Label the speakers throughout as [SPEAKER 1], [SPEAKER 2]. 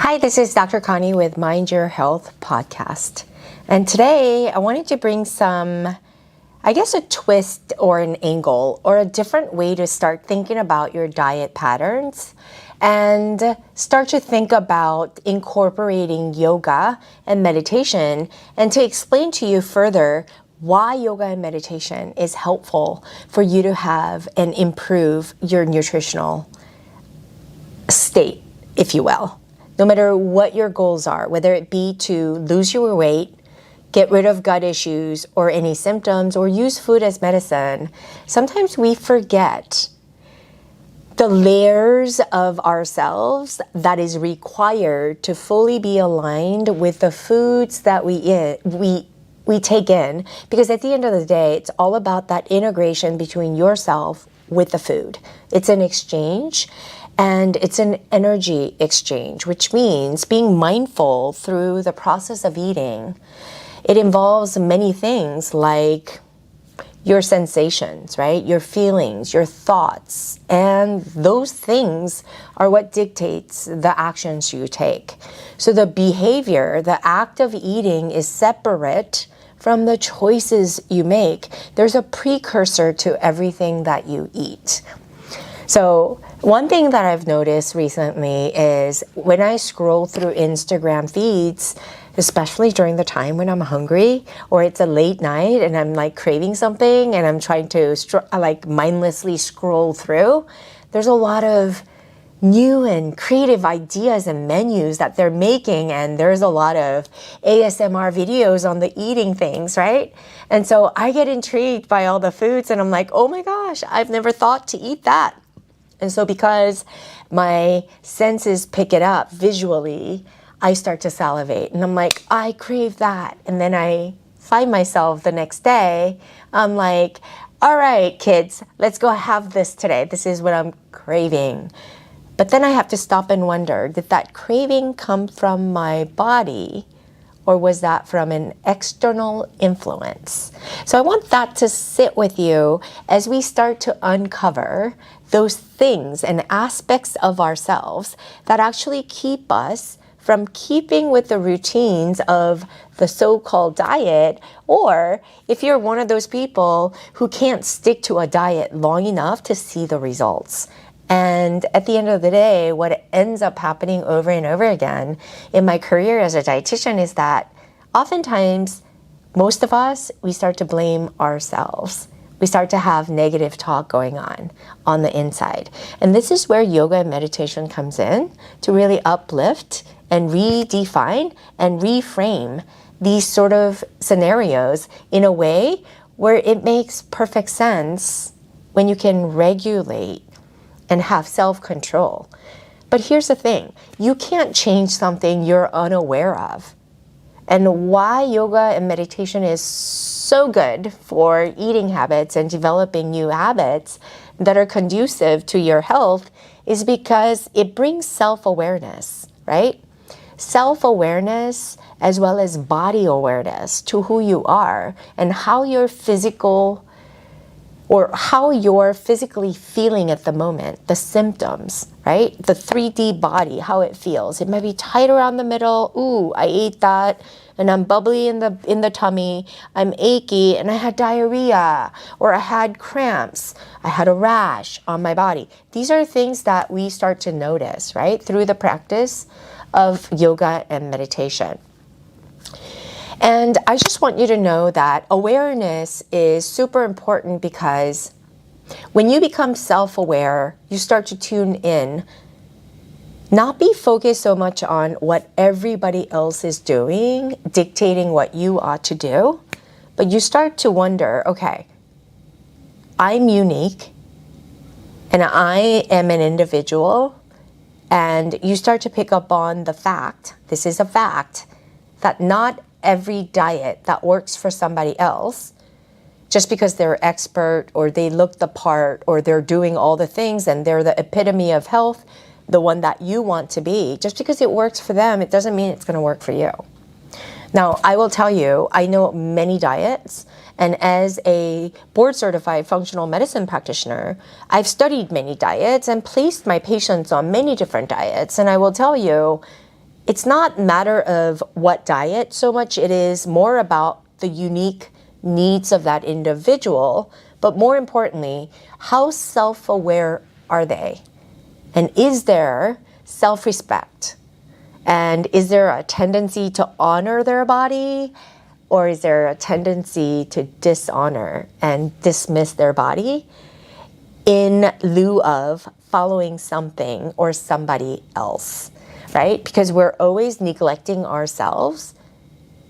[SPEAKER 1] Hi, this is Dr. Connie with Mind Your Health podcast. And today I wanted to bring a twist or an angle or a different way to start thinking about your diet patterns and start to think about incorporating yoga and meditation, and to explain to you further why yoga and meditation is helpful for you to have and improve your nutritional state, if you will. No matter what your goals are, whether it be to lose your weight, get rid of gut issues or any symptoms, or use food as medicine, sometimes we forget the layers of ourselves that is required to fully be aligned with the foods that we take in. Because at the end of the day, it's all about that integration between yourself with the food. It's an exchange. And it's an energy exchange, which means being mindful through the process of eating. It involves many things like your sensations, right? Your feelings, your thoughts, and those things are what dictates the actions you take. So the behavior, the act of eating is separate from the choices you make. There's a precursor to everything that you eat. So one thing that I've noticed recently is when I scroll through Instagram feeds, especially during the time when I'm hungry or it's a late night and I'm like craving something and I'm trying to mindlessly scroll through, there's a lot of new and creative ideas and menus that they're making, and there's a lot of ASMR videos on the eating things, right? And so I get intrigued by all the foods and I'm like, oh my gosh, I've never thought to eat that. And so because my senses pick it up visually, I start to salivate. And I'm like, I crave that. And then I find myself the next day, I'm like, all right, kids, let's go have this today. This is what I'm craving. But then I have to stop and wonder, did that craving come from my body, or was that from an external influence? So I want that to sit with you as we start to uncover those things and aspects of ourselves that actually keep us from keeping with the routines of the so-called diet, or if you're one of those people who can't stick to a diet long enough to see the results. And at the end of the day, what ends up happening over and over again in my career as a dietitian is that oftentimes, most of us, we start to blame ourselves. We start to have negative talk going on the inside. And this is where yoga and meditation comes in to really uplift and redefine and reframe these sort of scenarios in a way where it makes perfect sense when you can regulate and have self-control. But here's the thing, you can't change something you're unaware of. And why yoga and meditation is so good for eating habits and developing new habits that are conducive to your health is because it brings self-awareness, right? Self-awareness as well as body awareness to who you are and how you're physically feeling at the moment, the symptoms, right? The 3D body, how it feels. It might be tight around the middle. Ooh, I ate that and I'm bubbly in the tummy. I'm achy and I had diarrhea, or I had cramps. I had a rash on my body. These are things that we start to notice, right? Through the practice of yoga and meditation. And I just want you to know that awareness is super important, because when you become self-aware, you start to tune in, not be focused so much on what everybody else is doing, dictating what you ought to do, but you start to wonder, okay, I'm unique and I am an individual, and you start to pick up on the fact, this is a fact, that not every diet that works for somebody else, just because they're expert or they look the part or they're doing all the things and they're the epitome of health, the one that you want to be, just because it works for them, it doesn't mean it's going to work for you. Now, I will tell you, I know many diets, and as a board-certified functional medicine practitioner, I've studied many diets and placed my patients on many different diets, and I will tell you, it's not a matter of what diet so much, it is more about the unique needs of that individual, but more importantly, how self-aware are they? And is there self-respect? And is there a tendency to honor their body? Or is there a tendency to dishonor and dismiss their body in lieu of following something or somebody else, right? Because we're always neglecting ourselves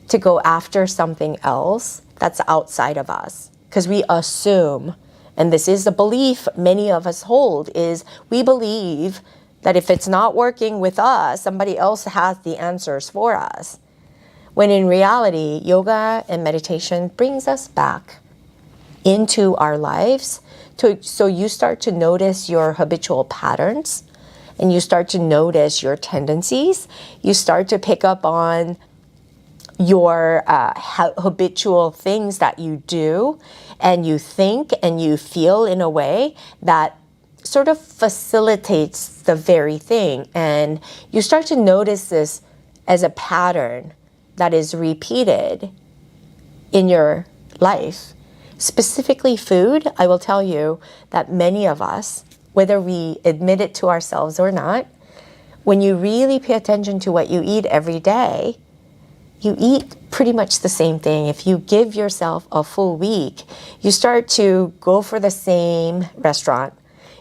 [SPEAKER 1] to go after something else that's outside of us. Because we assume, and this is the belief many of us hold, is we believe that if it's not working with us, somebody else has the answers for us. When in reality, yoga and meditation brings us back into our lives. So you start to notice your habitual patterns, and you start to notice your tendencies. You start to pick up on your habitual things that you do, and you think and you feel in a way that sort of facilitates the very thing. And you start to notice this as a pattern that is repeated in your life. Specifically food, I will tell you that many of us, whether we admit it to ourselves or not, when you really pay attention to what you eat every day, you eat pretty much the same thing. If you give yourself a full week, you start to go for the same restaurant.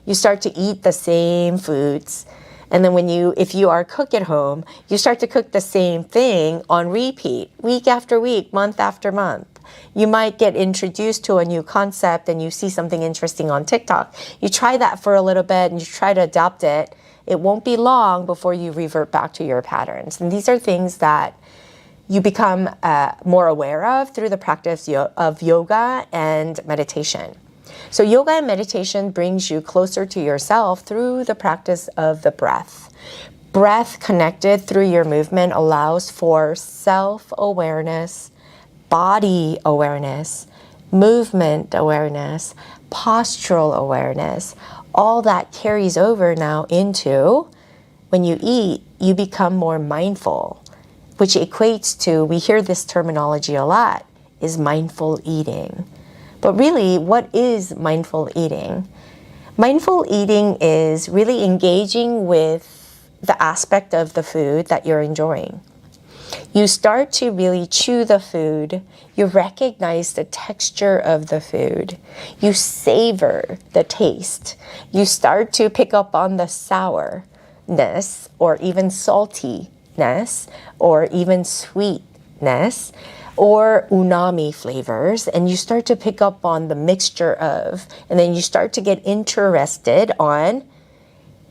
[SPEAKER 1] You start to eat the same foods. And then if you are a cook at home, you start to cook the same thing on repeat, week after week, month after month. You might get introduced to a new concept and you see something interesting on TikTok. You try that for a little bit and you try to adopt it. It won't be long before you revert back to your patterns. And these are things that you become more aware of through the practice of yoga and meditation. So yoga and meditation brings you closer to yourself through the practice of the breath. Breath connected through your movement allows for self-awareness, body awareness, movement awareness, postural awareness. All that carries over now into when you eat, you become more mindful, which equates to, we hear this terminology a lot, is mindful eating. But really, what is mindful eating? Mindful eating is really engaging with the aspect of the food that you're enjoying. You start to really chew the food. You recognize the texture of the food. You savor the taste. You start to pick up on the sourness or even saltiness or even sweetness or umami flavors, and you start to pick up on the mixture of, and then you start to get interested on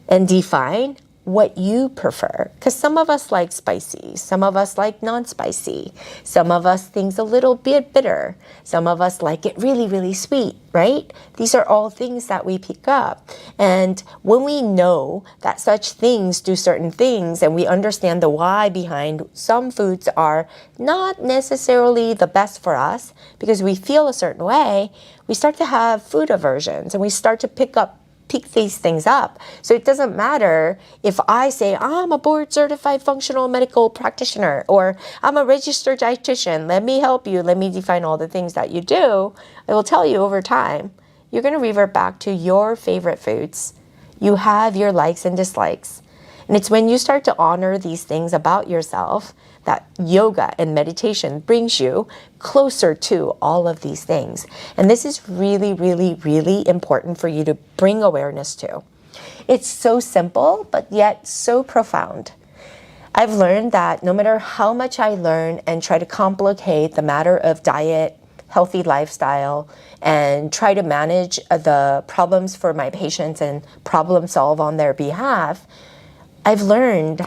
[SPEAKER 1] and define what you prefer. Because some of us like spicy, some of us like non-spicy, some of us things a little bit bitter, some of us like it really, really sweet, right? These are all things that we pick up. And when we know that such things do certain things and we understand the why behind some foods are not necessarily the best for us because we feel a certain way, we start to have food aversions and we start to pick these things up. So it doesn't matter if I say I'm a board certified functional medical practitioner or I'm a registered dietitian, let me help you, let me define all the things that you do. I will tell you over time, you're going to revert back to your favorite foods. You have your likes and dislikes. And it's when you start to honor these things about yourself that yoga and meditation brings you closer to all of these things. And this is really, really, really important for you to bring awareness to. It's so simple, but yet so profound. I've learned that no matter how much I learn and try to complicate the matter of diet, healthy lifestyle, and try to manage the problems for my patients and problem solve on their behalf, I've learned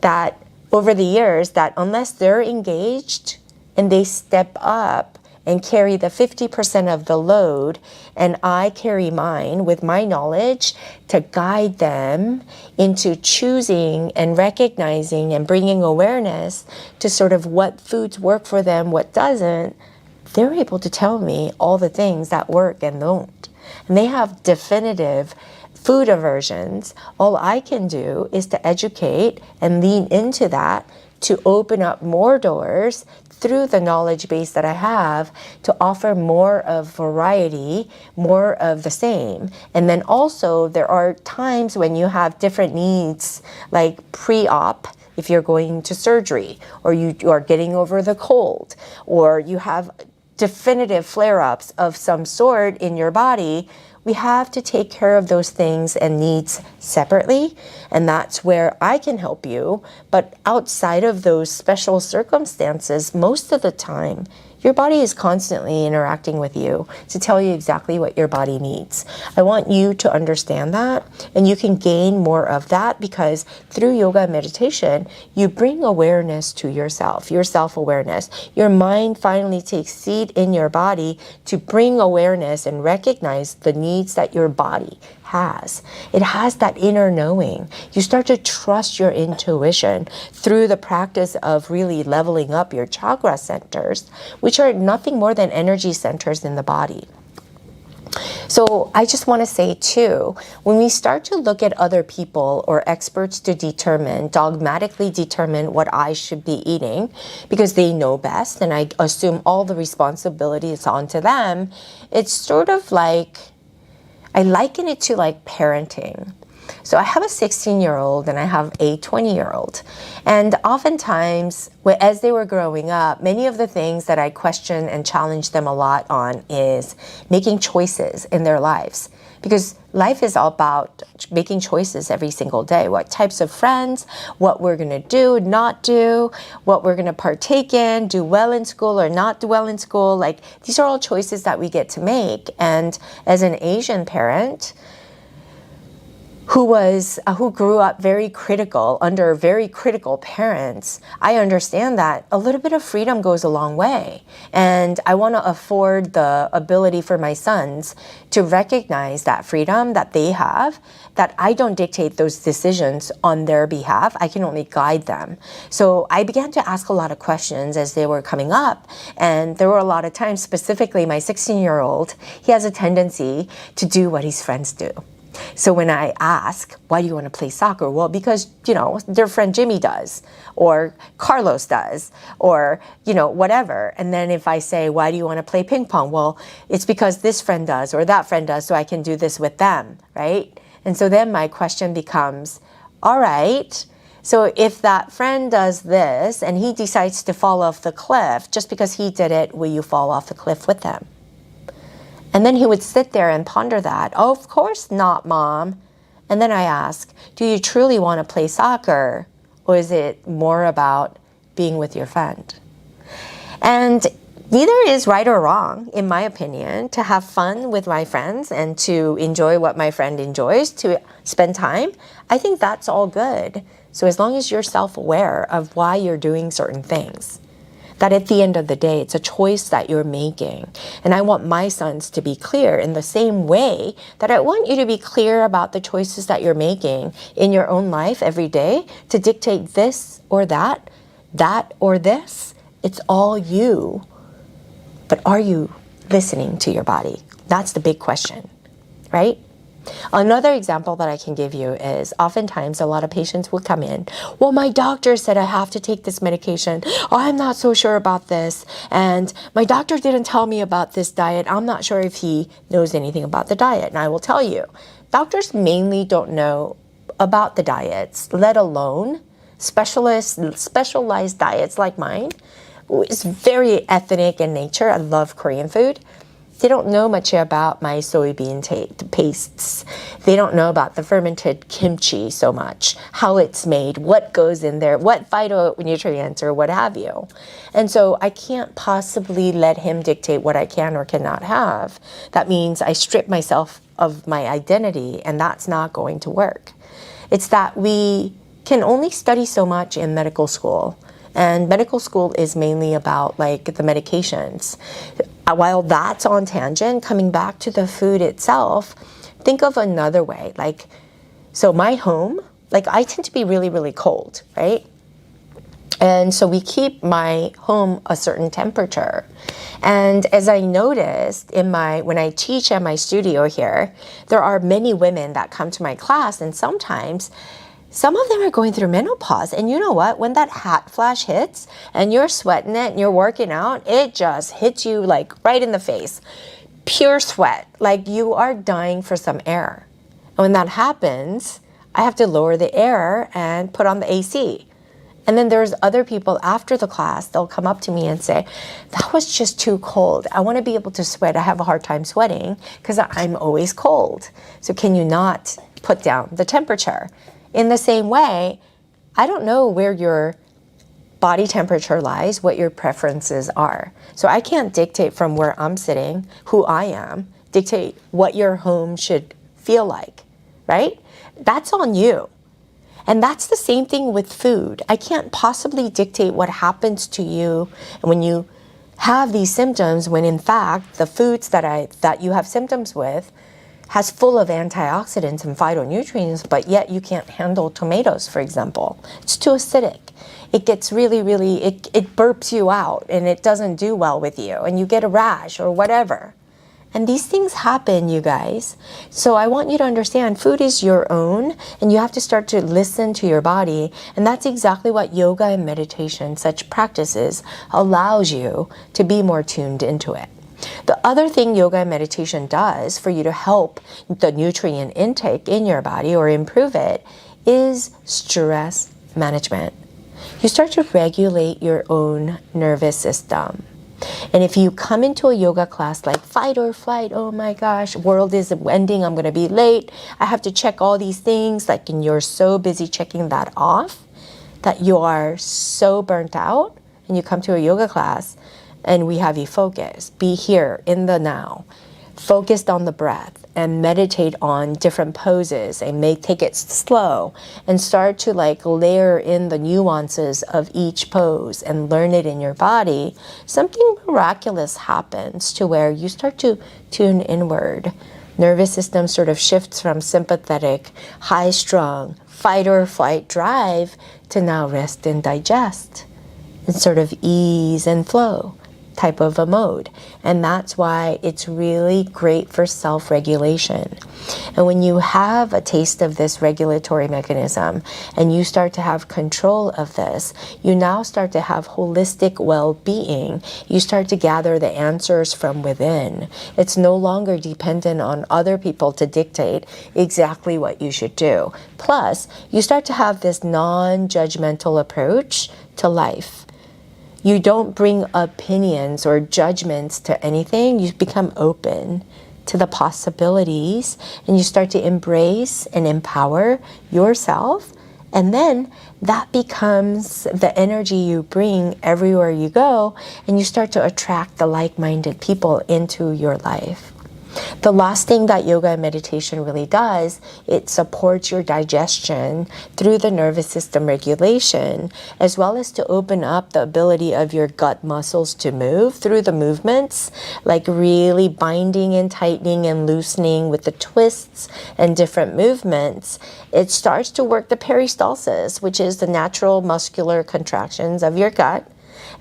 [SPEAKER 1] that over the years that unless they're engaged and they step up and carry the 50% of the load, and I carry mine with my knowledge to guide them into choosing and recognizing and bringing awareness to sort of what foods work for them, what doesn't, they're able to tell me all the things that work and don't. And they have definitive food aversions, all I can do is to educate and lean into that to open up more doors through the knowledge base that I have to offer more of variety, more of the same. And then also there are times when you have different needs, like pre-op, if you're going to surgery, or you are getting over the cold, or you have definitive flare-ups of some sort in your body. We have to take care of those things and needs separately, and that's where I can help you. But outside of those special circumstances, most of the time, your body is constantly interacting with you to tell you exactly what your body needs. I want you to understand that, and you can gain more of that because through yoga and meditation, you bring awareness to yourself, your self-awareness. Your mind finally takes seat in your body to bring awareness and recognize the needs that your body has. It has that inner knowing. You start to trust your intuition through the practice of really leveling up your chakra centers, which are nothing more than energy centers in the body. So I just want to say too, when we start to look at other people or experts to dogmatically determine what I should be eating because they know best and I assume all the responsibility is onto them, it's sort of like, I liken it to like parenting. So I have a 16-year-old and I have a 20-year-old. And oftentimes, as they were growing up, many of the things that I question and challenge them a lot on is making choices in their lives. Because life is all about making choices every single day. What types of friends, what we're going to do, not do, what we're going to partake in, do well in school or not do well in school. Like, these are all choices that we get to make. And as an Asian parent who grew up under very critical parents, I understand that a little bit of freedom goes a long way. And I want to afford the ability for my sons to recognize that freedom that they have, that I don't dictate those decisions on their behalf. I can only guide them. So I began to ask a lot of questions as they were coming up. And there were a lot of times, specifically my 16-year-old, he has a tendency to do what his friends do. So when I ask, why do you want to play soccer? Well, because, their friend Jimmy does, or Carlos does, or, whatever. And then if I say, why do you want to play ping pong? Well, it's because this friend does, or that friend does, so I can do this with them, right? And so then my question becomes, all right, so if that friend does this and he decides to fall off the cliff, just because he did it, will you fall off the cliff with them? And then he would sit there and ponder that. Oh, of course not, Mom. And then I ask, do you truly want to play soccer? Or is it more about being with your friend? And neither is right or wrong, in my opinion, to have fun with my friends and to enjoy what my friend enjoys, to spend time. I think that's all good. So as long as you're self-aware of why you're doing certain things, that at the end of the day, it's a choice that you're making. And I want my sons to be clear in the same way that I want you to be clear about the choices that you're making in your own life every day to dictate this or that or this. It's all you. But are you listening to your body? That's the big question, right? Another example that I can give you is oftentimes a lot of patients will come in. Well, my doctor said I have to take this medication. Oh, I'm not so sure about this. And my doctor didn't tell me about this diet. I'm not sure if he knows anything about the diet. And I will tell you, doctors mainly don't know about the diets, let alone specialized diets like mine. It's very ethnic in nature. I love Korean food. They don't know much about my soybean pastes. They don't know about the fermented kimchi so much, how it's made, what goes in there, what phytonutrients or what have you. And so I can't possibly let him dictate what I can or cannot have. That means I strip myself of my identity, and that's not going to work. It's that we can only study so much in medical school. And medical school is mainly about like the medications. While that's on tangent, coming back to the food itself, think of another way. So my home, I tend to be really, really cold, right? And so we keep my home a certain temperature. And as I noticed when I teach at my studio here, there are many women that come to my class, and sometimes some of them are going through menopause. And you know what? When that hot flash hits and you're sweating it and you're working out, it just hits you like right in the face. Pure sweat, like you are dying for some air. And when that happens, I have to lower the air and put on the AC. And then there's other people after the class, they'll come up to me and say, that was just too cold. I want to be able to sweat. I have a hard time sweating because I'm always cold. So can you not put down the temperature? In the same way, I don't know where your body temperature lies, what your preferences are. So I can't dictate from where I'm sitting, who I am, dictate what your home should feel like, right? That's on you. And that's the same thing with food. I can't possibly dictate what happens to you when you have these symptoms, when in fact the foods that you have symptoms with has full of antioxidants and phytonutrients, but yet you can't handle tomatoes, for example. It's too acidic. It gets really, it burps you out and it doesn't do well with you and you get a rash or whatever. And these things happen, you guys. So I want you to understand food is your own and you have to start to listen to your body. And that's exactly what yoga and meditation, such practices, allows you to be more tuned into it. The other thing yoga and meditation does for you to help the nutrient intake in your body or improve it is stress management. You start to regulate your own nervous system. And if you come into a yoga class like fight or flight, oh my gosh, world is ending, I'm going to be late, I have to check all these things, like, and you're so busy checking that off that you are so burnt out, and you come to a yoga class and we have you focus, be here in the now, focused on the breath and meditate on different poses and take it slow and start to like layer in the nuances of each pose and learn it in your body, something miraculous happens to where you start to tune inward. Nervous system sort of shifts from sympathetic, high-strung, fight or flight drive to now rest and digest and sort of ease and flow type of a mode. And that's why it's really great for self-regulation. And when you have a taste of this regulatory mechanism and you start to have control of this, you now start to have holistic well-being. You start to gather the answers from within. It's no longer dependent on other people to dictate exactly what you should do. Plus, you start to have this non-judgmental approach to life. You don't bring opinions or judgments to anything. You become open to the possibilities and you start to embrace and empower yourself. And then that becomes the energy you bring everywhere you go, and you start to attract the like-minded people into your life. The last thing that yoga and meditation really does, it supports your digestion through the nervous system regulation, as well as to open up the ability of your gut muscles to move through the movements, like really binding and tightening and loosening with the twists and different movements. It starts to work the peristalsis, which is the natural muscular contractions of your gut.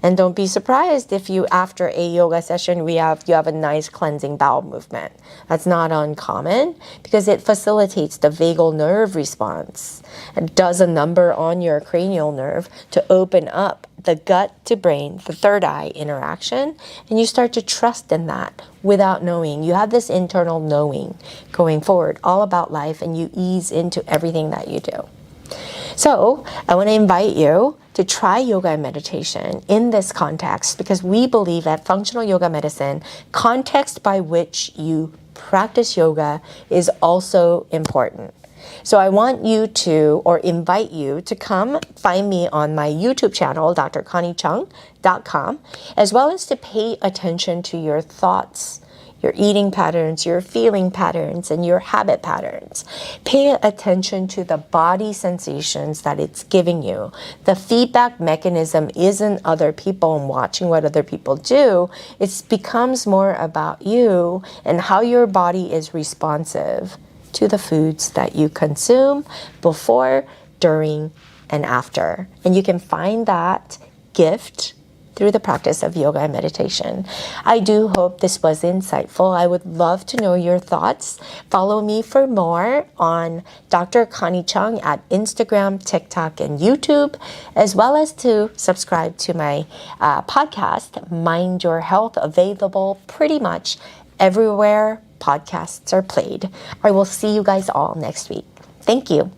[SPEAKER 1] And don't be surprised if you, after a yoga session, you have a nice cleansing bowel movement. That's not uncommon because it facilitates the vagal nerve response. It does a number on your cranial nerve to open up the gut to brain, the third eye interaction, and you start to trust in that without knowing. You have this internal knowing going forward, all about life, and you ease into everything that you do. So I want to invite you to try yoga and meditation in this context, because we believe that functional yoga medicine, context by which you practice yoga, is also important. So I want you to, or invite you to come find me on my YouTube channel, drconniechung.com, as well as to pay attention to your thoughts, your eating patterns, your feeling patterns, and your habit patterns. Pay attention to the body sensations that it's giving you. The feedback mechanism isn't other people and watching what other people do. It becomes more about you and how your body is responsive to the foods that you consume before, during, and after. And you can find that gift through the practice of yoga and meditation. I do hope this was insightful. I would love to know your thoughts. Follow me for more on Dr. Connie Chung at Instagram, TikTok, and YouTube, as well as to subscribe to my podcast, Mind Your Health, available pretty much everywhere podcasts are played. I will see you guys all next week. Thank you.